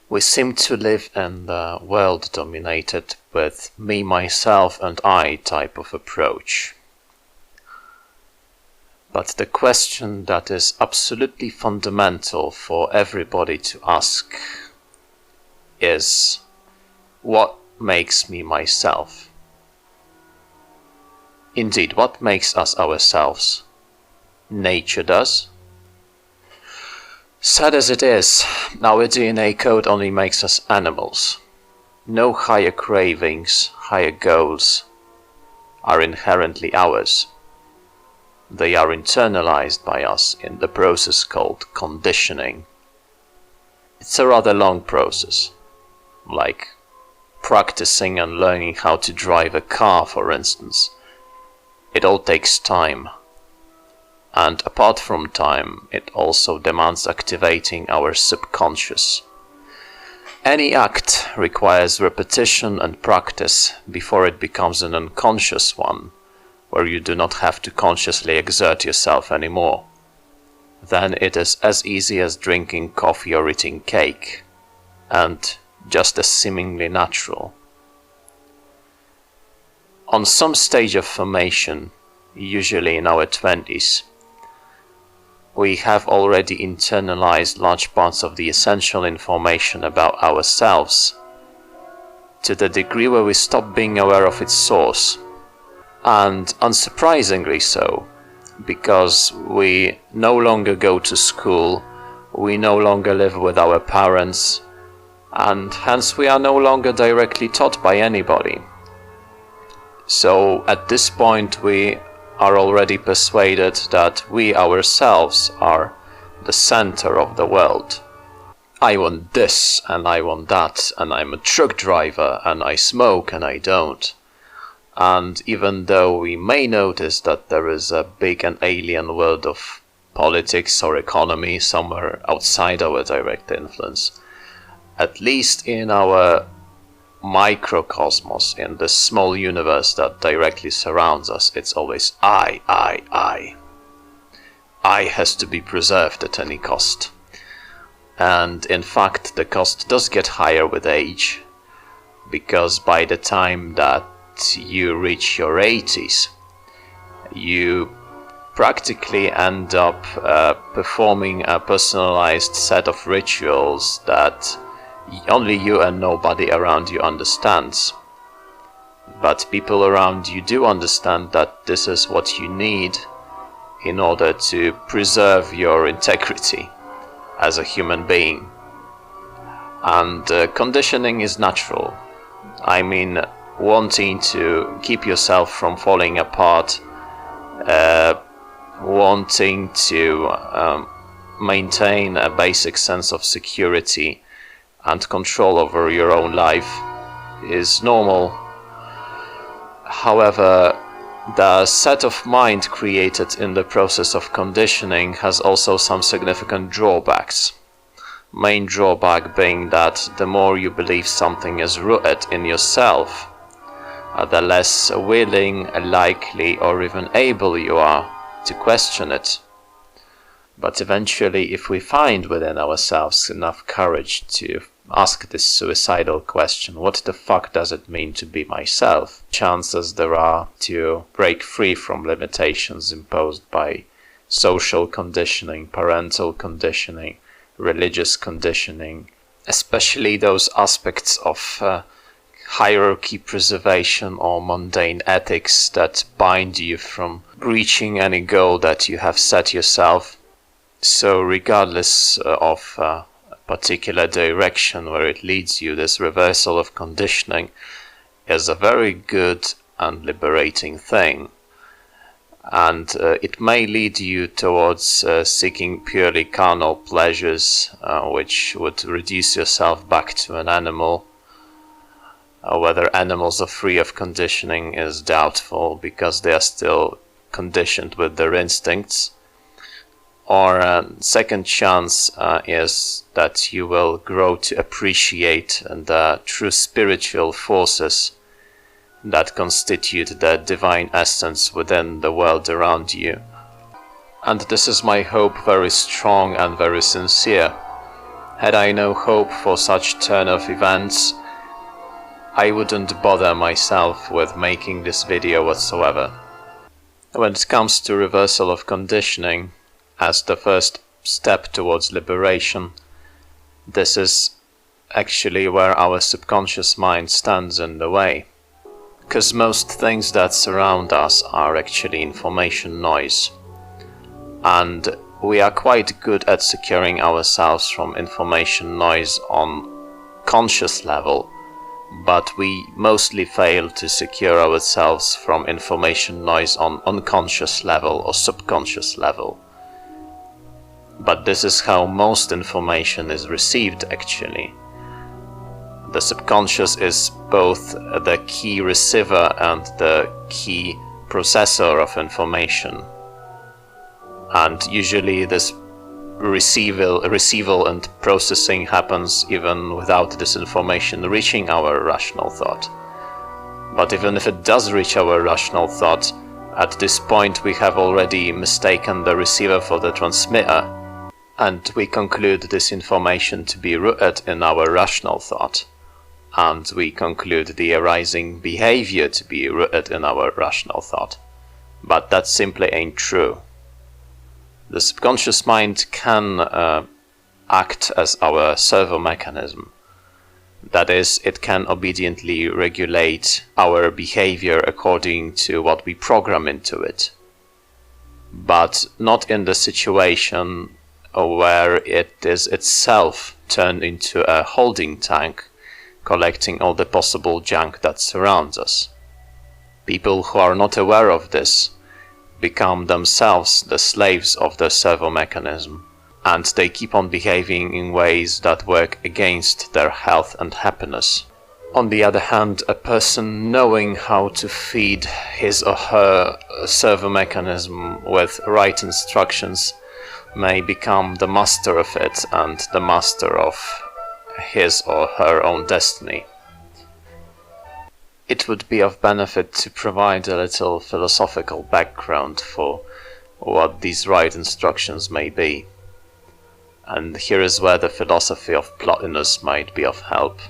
We seem to live in a world dominated with me, myself and I type of approach. But the question that is absolutely fundamental for everybody to ask is, what makes me myself? Indeed, what makes us ourselves? Nature does. Sad as it is, our DNA code only makes us animals. No higher cravings, higher goals are inherently ours. They are internalized by us in the process called conditioning. It's a rather long process, like practicing and learning how to drive a car, for instance. It all takes time. And apart from time, it also demands activating our subconscious. Any act requires repetition and practice before it becomes an unconscious one, where you do not have to consciously exert yourself anymore. Then it is as easy as drinking coffee or eating cake, and just as seemingly natural. On some stage of formation, usually in our 20s, we have already internalized large parts of the essential information about ourselves, to the degree where we stop being aware of its source. And unsurprisingly so, because we no longer go to school, we no longer live with our parents, and hence we are no longer directly taught by anybody. So at this point we are already persuaded that we ourselves are the center of the world. I want this and I want that, and I'm a truck driver and I smoke and I don't. And even though we may notice that there is a big and alien world of politics or economy somewhere outside our direct influence, at least in our microcosmos, in the small universe that directly surrounds us, it's always I. I has to be preserved at any cost. And in fact, the cost does get higher with age, because by the time that you reach your 80s, you practically end up performing a personalized set of rituals that only you and nobody around you understands. But people around you do understand that this is what you need in order to preserve your integrity as a human being. And conditioning is natural. I mean, wanting to keep yourself from falling apart, wanting to maintain a basic sense of security and control over your own life is normal. However, the set of mind created in the process of conditioning has also some significant drawbacks. Main drawback being that the more you believe something is rooted in yourself, the less willing, likely, or even able you are to question it. But eventually, if we find within ourselves enough courage to ask this suicidal question, what the fuck does it mean to be myself? Chances there are to break free from limitations imposed by social conditioning, parental conditioning, religious conditioning, especially those aspects of hierarchy preservation or mundane ethics that bind you from reaching any goal that you have set yourself. So regardless of a particular direction where it leads you, this reversal of conditioning is a very good and liberating thing. And it may lead you towards seeking purely carnal pleasures, which would reduce yourself back to an animal. Whether animals are free of conditioning is doubtful, because they are still conditioned with their instincts. Or second chance is that you will grow to appreciate the true spiritual forces that constitute the divine essence within the world around you. And this is my hope, very strong and very sincere, Had I no hope for such turn of events, I wouldn't bother myself with making this video whatsoever. When it comes to reversal of conditioning as the first step towards liberation, this is actually where our subconscious mind stands in the way. Because most things that surround us are actually information noise. And we are quite good at securing ourselves from information noise on conscious level, but we mostly fail to secure ourselves from information noise on unconscious level or subconscious level. But this is how most information is received actually. The subconscious is both the key receiver and the key processor of information. And usually this receival and processing happens even without this information reaching our rational thought. But even if it does reach our rational thought, at this point we have already mistaken the receiver for the transmitter, and we conclude this information to be rooted in our rational thought, and we conclude the arising behavior to be rooted in our rational thought. But that simply ain't true. The subconscious mind can act as our servo mechanism. That is, it can obediently regulate our behavior according to what we program into it. But not in the situation where it is itself turned into a holding tank, collecting all the possible junk that surrounds us. People who are not aware of this become themselves the slaves of the servo mechanism, and they keep on behaving in ways that work against their health and happiness. On the other hand, a person knowing how to feed his or her servo mechanism with right instructions may become the master of it and the master of his or her own destiny. It would be of benefit to provide a little philosophical background for what these right instructions may be. And here is where the philosophy of Plotinus might be of help.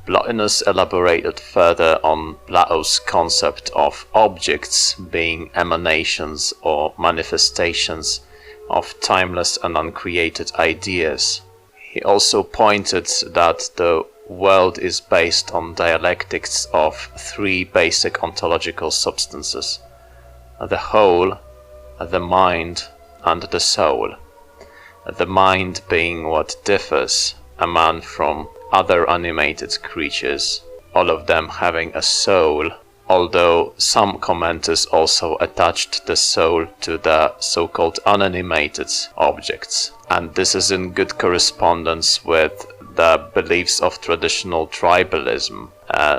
Plotinus elaborated further on Plato's concept of objects being emanations or manifestations of timeless and uncreated ideas. He also pointed that the world is based on dialectics of three basic ontological substances: the whole, the mind, and the soul. The mind being what differs a man from other animated creatures, all of them having a soul, although some commenters also attached the soul to the so-called unanimated objects. And this is in good correspondence with the beliefs of traditional tribalism,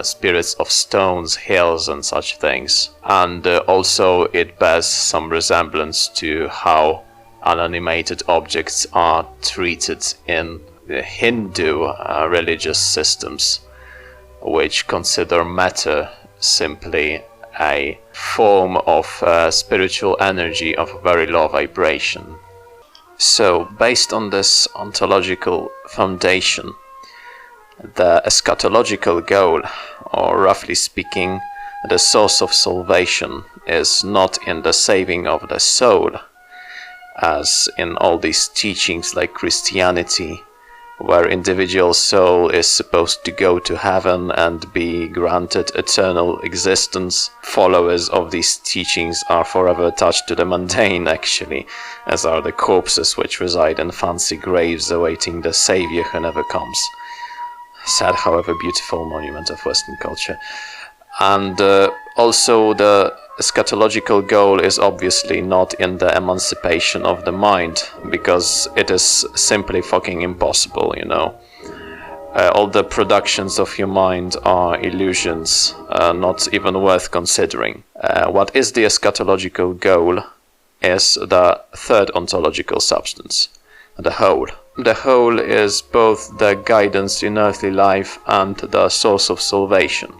spirits of stones, hills and such things. And also it bears some resemblance to how unanimated objects are treated in the Hindu religious systems, which consider matter simply a form of spiritual energy of very low vibration. So, based on this ontological foundation, the eschatological goal, or roughly speaking, the source of salvation, is not in the saving of the soul, as in all these teachings like Christianity, where individual soul is supposed to go to heaven and be granted eternal existence. Followers of these teachings are forever attached to the mundane, actually, as are the corpses which reside in fancy graves awaiting the Savior who never comes. Sad, however beautiful monument of Western culture. And also the eschatological goal is obviously not in the emancipation of the mind, because it is simply fucking impossible, you know. All the productions of your mind are illusions, not even worth considering. What is the eschatological goal is the third ontological substance, the whole. The whole is both the guidance in earthly life and the source of salvation.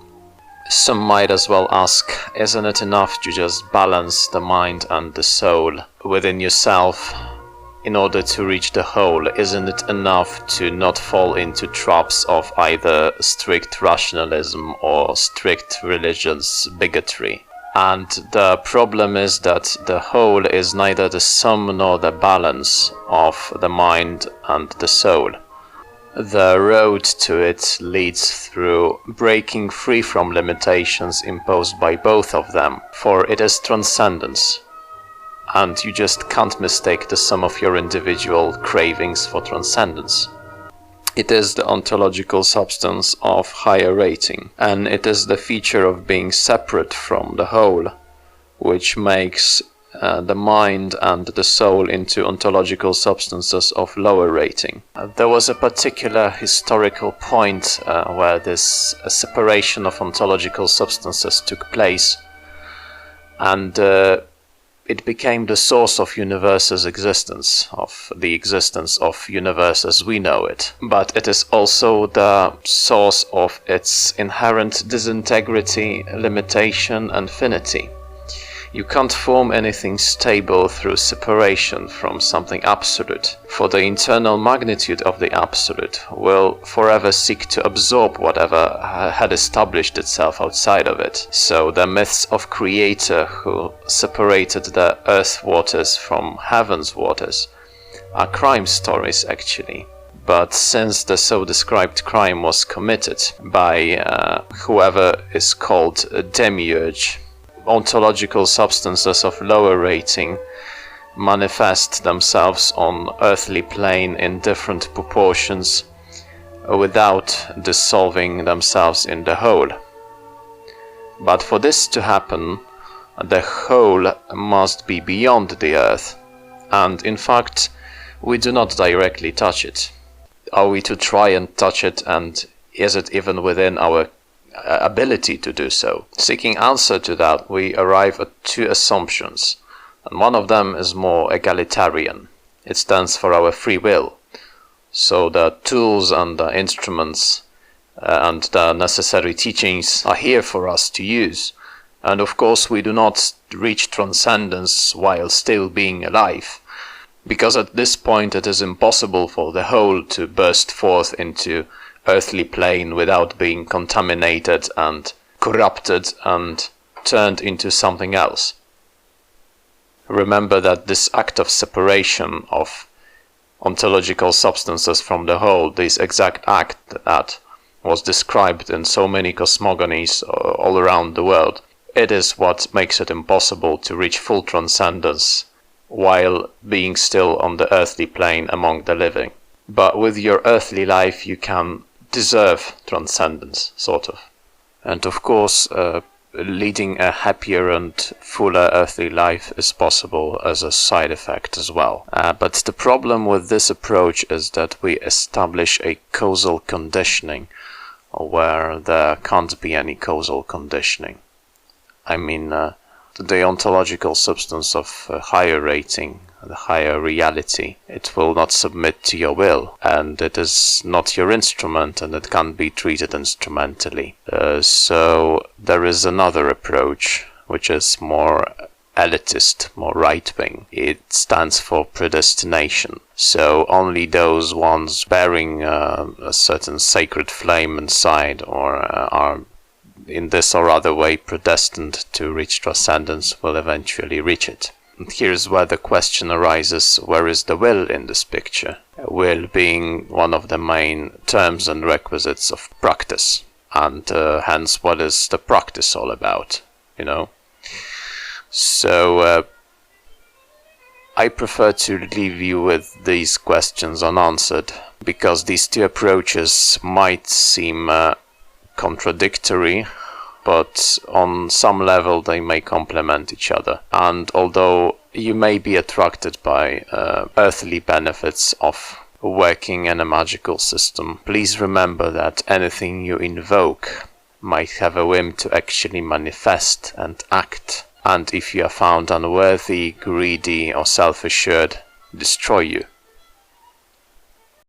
Some might as well ask, isn't it enough to just balance the mind and the soul within yourself in order to reach the whole, isn't it enough to not fall into traps of either strict rationalism or strict religious bigotry? And the problem is that the whole is neither the sum nor the balance of the mind and the soul. The road to it leads through breaking free from limitations imposed by both of them, for it is transcendence. And you just can't mistake the sum of your individual cravings for transcendence. It is the ontological substance of higher rating, and it is the feature of being separate from the whole, which makes the mind and the soul into ontological substances of lower rating. There was a particular historical point where this separation of ontological substances took place, and it became the source of universe's existence, of the existence of universe as we know it. But it is also the source of its inherent disintegrity, limitation, and finity. You can't form anything stable through separation from something absolute, for the internal magnitude of the absolute will forever seek to absorb whatever had established itself outside of it. So the myths of Creator who separated the earth waters from heaven's waters are crime stories actually. But since the so-described crime was committed by whoever is called a Demiurge, ontological substances of lower rating manifest themselves on earthly plane in different proportions without dissolving themselves in the whole. But for this to happen, the whole must be beyond the earth, and in fact we do not directly touch it. Are we to try and touch it, and is it even within our ability to do so? Seeking answer to that, we arrive at two assumptions, and one of them is more egalitarian. It stands for our free will. So the tools and the instruments and the necessary teachings are here for us to use. And of course we do not reach transcendence while still being alive, because at this point it is impossible for the whole to burst forth into earthly plane without being contaminated and corrupted and turned into something else. Remember that this act of separation of ontological substances from the whole, this exact act that was described in so many cosmogonies all around the world, it is what makes it impossible to reach full transcendence while being still on the earthly plane among the living. But with your earthly life you can deserve transcendence, sort of. And of course, leading a happier and fuller earthly life is possible as a side effect as well. But the problem with this approach is that we establish a causal conditioning where there can't be any causal conditioning. I mean, the ontological substance of higher rating, the higher reality, it will not submit to your will, and it is not your instrument, and it can't be treated instrumentally. So there is another approach which is more elitist, more right-wing. It stands for predestination. So only those ones bearing a certain sacred flame inside, or are in this or other way predestined to reach transcendence, will eventually reach it. And here's where the question arises, where is the will in this picture? Will being one of the main terms and requisites of practice, and hence what is the practice all about, you know? So I prefer to leave you with these questions unanswered, because these two approaches might seem contradictory, but on some level they may complement each other. And although you may be attracted by earthly benefits of working in a magical system, please remember that anything you invoke might have a whim to actually manifest and act, and if you are found unworthy, greedy or self-assured, destroy you.